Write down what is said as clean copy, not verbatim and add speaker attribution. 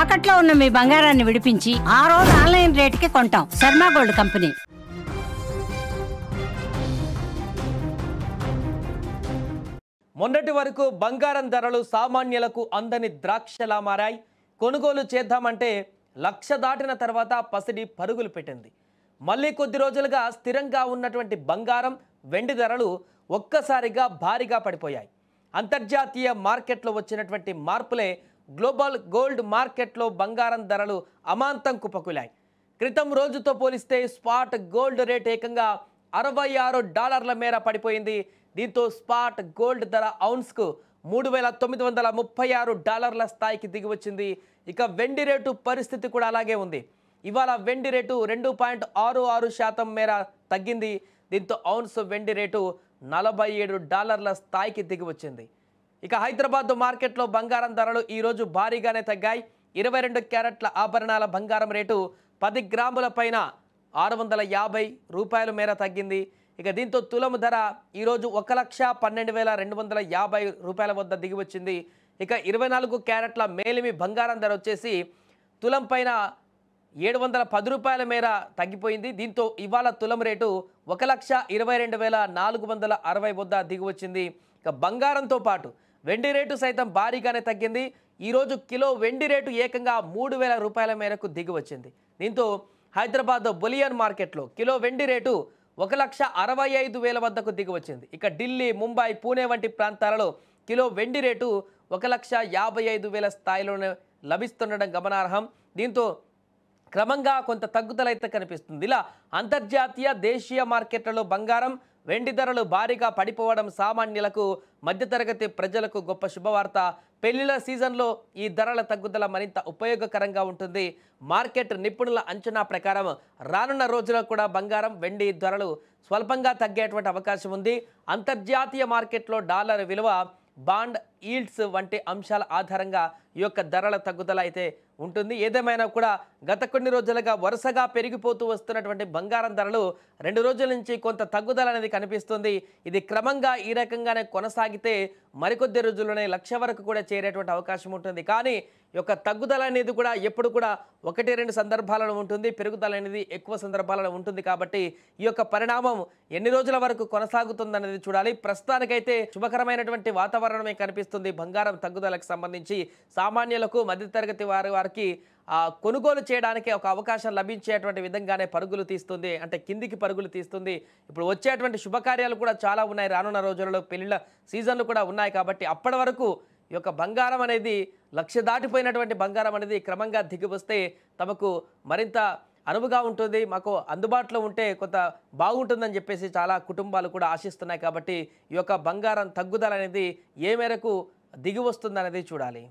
Speaker 1: తాకట్లో ఉన్న మీ బంగారాన్ని విడిపించి ఆ రోజు ఆన్లైన్ రేటుకి కొంటాం. Sharma gold company.
Speaker 2: మొన్నటి వరకు బంగారం ధరలు సామాన్యులకు అందని ద్రాక్షలా మారాయి. కొనుగోలు చేద్దామంటే 1,00,000 దాటిన తర్వాత పసిడి పరుగులు పెట్టింది. మళ్ళీ కొద్ది రోజులుగా స్థిరంగా ఉన్నటువంటి బంగారం, వెండి ధరలు ఒక్కసారిగా భారీగా పడిపోయాయి. అంతర్జాతీయ మార్కెట్లో వచ్చినటువంటి మార్పులే గ్లోబల్ గోల్డ్ మార్కెట్లో బంగారం ధరలు అమాంతం కుప్పకూలాయి. క్రితం రోజుతో పోలిస్తే స్పాట్ గోల్డ్ రేట్ ఏకంగా $66 మేర పడిపోయింది. దీంతో స్పాట్ గోల్డ్ ధర ఔన్స్కు $3,936 స్థాయికి దిగివచ్చింది. ఇక వెండి రేటు పరిస్థితి కూడా అలాగే ఉంది. ఇవాళ వెండి రేటు 2.66% మేర తగ్గింది. దీంతో ఔన్స్ వెండి రేటు $47 స్థాయికి దిగివచ్చింది. ఇక హైదరాబాద్ మార్కెట్లో బంగారం ధరలు ఈరోజు భారీగానే తగ్గాయి. 22 క్యారెట్ల ఆభరణాల బంగారం రేటు 10 గ్రాముల పైన $650 మేర తగ్గింది. ఇక దీంతో తులం ధర ఈరోజు 1,12,250 వద్ద దిగివచ్చింది. ఇక 24 క్యారెట్ల మేలిమి బంగారం ధర వచ్చేసి తులం పైన $710 మేర తగ్గిపోయింది. దీంతో ఇవాళ తులం రేటు 1,22,460 వద్ద దిగివచ్చింది. ఇక బంగారంతో పాటు వెండి రేటు సైతం భారీగానే తగ్గింది. ఈరోజు కిలో వెండి రేటు ఏకంగా $3,000 మేరకు దిగివచ్చింది. దీంతో హైదరాబాద్ బులియన్ మార్కెట్లో కిలో వెండి రేటు 1,65,000 వద్దకు దిగివచ్చింది. ఇక ఢిల్లీ, ముంబై, పూణే వంటి ప్రాంతాలలో కిలో వెండి రేటు 1,55,000 స్థాయిలోనే లభిస్తుండడం గమనార్హం. దీంతో క్రమంగా కొంత తగ్గుదల అయితే కనిపిస్తుంది. ఇలా అంతర్జాతీయ, దేశీయ మార్కెట్లలో బంగారం, వెండి ధరలు భారీగా పడిపోవడం సామాన్యులకు, మధ్యతరగతి ప్రజలకు గొప్ప శుభవార్త. పెళ్లిళ్ల సీజన్లో ఈ ధరల తగ్గుదల మరింత ఉపయోగకరంగా ఉంటుంది. మార్కెట్ నిపుణుల అంచనా ప్రకారం రానున్న రోజుల్లో కూడా బంగారం, వెండి ధరలు స్వల్పంగా తగ్గేటువంటి అవకాశం ఉంది. అంతర్జాతీయ మార్కెట్లో డాలర్ విలువ, బాండ్ ఈల్డ్స్ వంటి అంశాల ఆధారంగా ఈ యొక్క ధరల తగ్గుదల అయితే ఉంటుంది. ఏదేమైనా కూడా గత కొన్ని రోజులుగా వరుసగా పెరిగిపోతూ వస్తున్నటువంటి బంగారం ధరలు 2 రోజుల నుంచి కొంత తగ్గుదల అనేది కనిపిస్తుంది. ఇది క్రమంగా ఈ రకంగానే కొనసాగితే మరికొద్ది రోజుల్లోనే 1,00,000 వరకు కూడా చేరేటువంటి అవకాశం ఉంటుంది. కానీ ఈ యొక్క తగ్గుదల అనేది కూడా ఎప్పుడు కూడా 1-2 సందర్భాలలో ఉంటుంది, పెరుగుదల అనేది ఎక్కువ సందర్భాలలో ఉంటుంది. కాబట్టి ఈ యొక్క పరిణామం ఎన్ని రోజుల వరకు కొనసాగుతుందనేది చూడాలి. ప్రస్తుతానికైతే శుభకరమైనటువంటి వాతావరణమే కనిపిస్తుంది. బంగారం తగ్గుదలకు సంబంధించి సామాన్యులకు, మధ్యతరగతి వారికి కొనుగోలు చేయడానికి ఒక అవకాశం లభించేటువంటి విధంగానే పరుగులు తీస్తుంది, అంటే కిందికి పరుగులు తీస్తుంది. ఇప్పుడు వచ్చేటువంటి శుభకార్యాలు కూడా చాలా ఉన్నాయి. రానున్న రోజులలో పెళ్లిళ్ళ సీజన్లు కూడా ఉన్నాయి. కాబట్టి అప్పటి వరకు ఈ యొక్క బంగారం అనేది 1,00,000 దాటిపోయినటువంటి బంగారం అనేది క్రమంగా దిగి వస్తే తమకు మరింత అనువుగా ఉంటుంది, మాకు అందుబాటులో ఉంటే కొంత బాగుంటుందని చెప్పేసి చాలా కుటుంబాలు కూడా ఆశిస్తున్నాయి. కాబట్టి ఈ యొక్క బంగారం తగ్గుదల అనేది ఏ మేరకు దిగి వస్తుందనేది చూడాలి.